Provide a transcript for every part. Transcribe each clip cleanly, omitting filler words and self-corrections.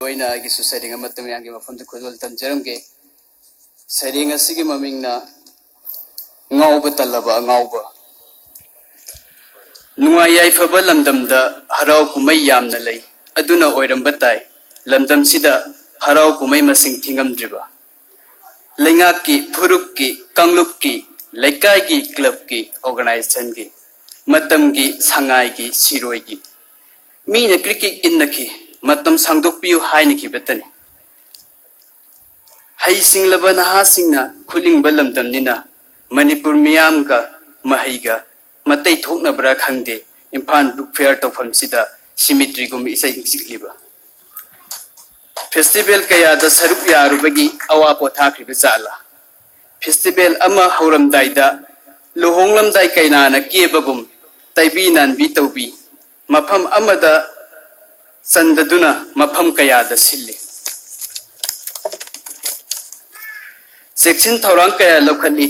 Loina agi su sering amat tem yang mafam tu khudul tan jaram ke sering asigi maming na ngau betalaba ngau ba nuwa yai faba lamdam da harau kumai yam na lei aduna oiram batai lamdam sida harau kumai masing thingam driba lenga ki phuruk ki kangluk ki laikai ki club ki organization ki matam ki sangai ki siroi ki mi na cricket in na ki matam sangdok piu hai ni ki betani hai sing laba na ha sing na khuling balam dam ni na manipur miyam ka mahaiga matai thokna bra khangde impan book fair to pham sida symmetry gum isai sikliba festival kaya da saruk yaru bagi awa po thakri be zala festival ama hauram daida lohonglam dai kaina na kebagum taibi nan bi tawbi mafam amada sandaduna mafam kaya da silli section thorang kaya lokhali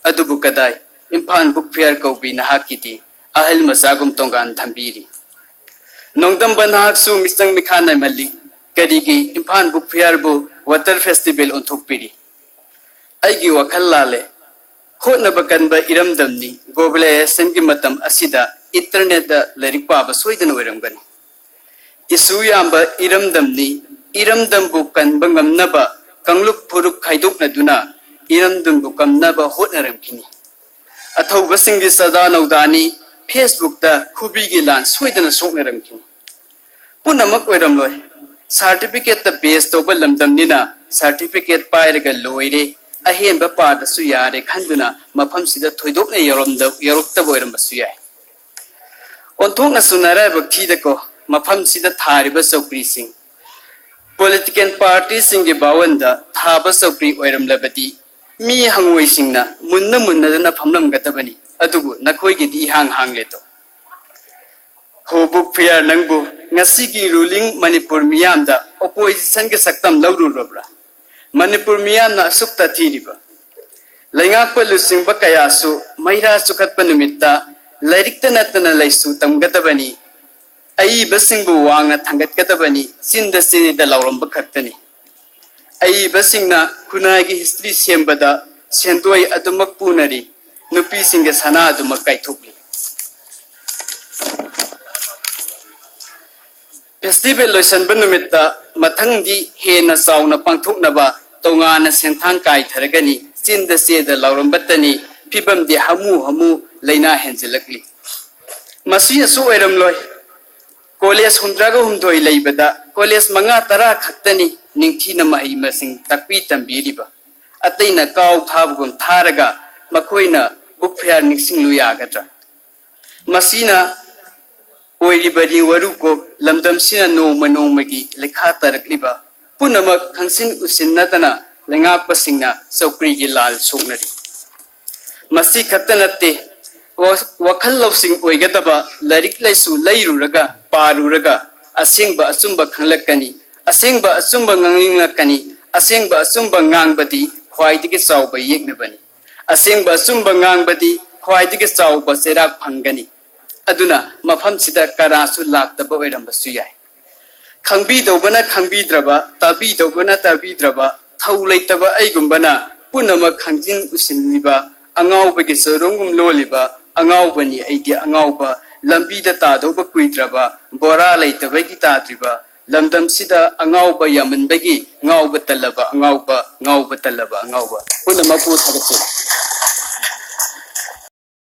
adubu kadai impan book fair ko bi na hakiti ahal masagum tongan thambiri nongdam banhak su mistang mikhana mali kadigi impan book fair bu water festival on thokpiri aigi wakhal lale hotna bakan ba iram damni globalization gi matam asida internet da lerik pa ba soidan oiram gani isu yamba iram dam bu kan bangam na ba kangluk phuruk khaiduk na duna iram dum bu kam na ba hotna ram kini athau basing gi sada naudani facebook da khubi gi lan soidan sokna ram kini punamak oiram loi certificate the base to ba lamdam nina certificate pairaga loire ahen ba pa da su yare khanduna mafam sida thoidok na yorokta boiram basu yai onthong na sunara bakthi da ko mafam sida thariba sokri sing political parties sing ge bawanda thaba sokri oiram labadi mi hangoi singna munna na phamlam gatabani adugu nakhoi gi di hang le to hobuk fair nangbu ngasi gi ruling manipur miyam da opposition ge saktam lawru robra manipur miyam na sukta thiriba lainga palu singba kaya su maira sukhat panumita lairikta natana laisu tamgatabani ai basingbu wanga thangat gatabani sinda sinida lawram bakhattani ai basingna kunai gi history sembada sendoi adumak punari nupi singe sana adumak kaithukli festival loisan banumita mathangdi hena sauna pangthuknaba tongana senthang kai tharagani sinda seda lawram battani pibam di hamu leina henjelakli masi asu oiram loi college hundraga humdoi leibada college manga tara khattani ningthina mai masing takpi tambiriba ataina kaw thabgum tharaga makoina book fair ningsing lu yagadra masina oiribari waruko lamdam sina nongmagi lekha tarakliba punamak khangsin usinnatana lengak pasingna sokri gi lal soknari masi khattanatte wakhal lawsing oigadaba larik laisu lairuraga paruraga asengba asumba khanglakani asengba asumba nganglingakani asengba asumba ngangbadi khwaidige chawba yeknabani asengba asumba ngangbadi khwaidige chawba serak phangani aduna mafam sida karasu laktaba oirambasu yai khangbi dobana khangbi draba tabi dobana tabi draba thau leitaba aigumbana punama khangjin usinniba angawbagi sorongum loliba angawbani aidi angawba lambi da tadoba kuidraba bora leitabagi tadriba lamdam sida angawba yamanbagi ngawba talaba angawba punama pu thagati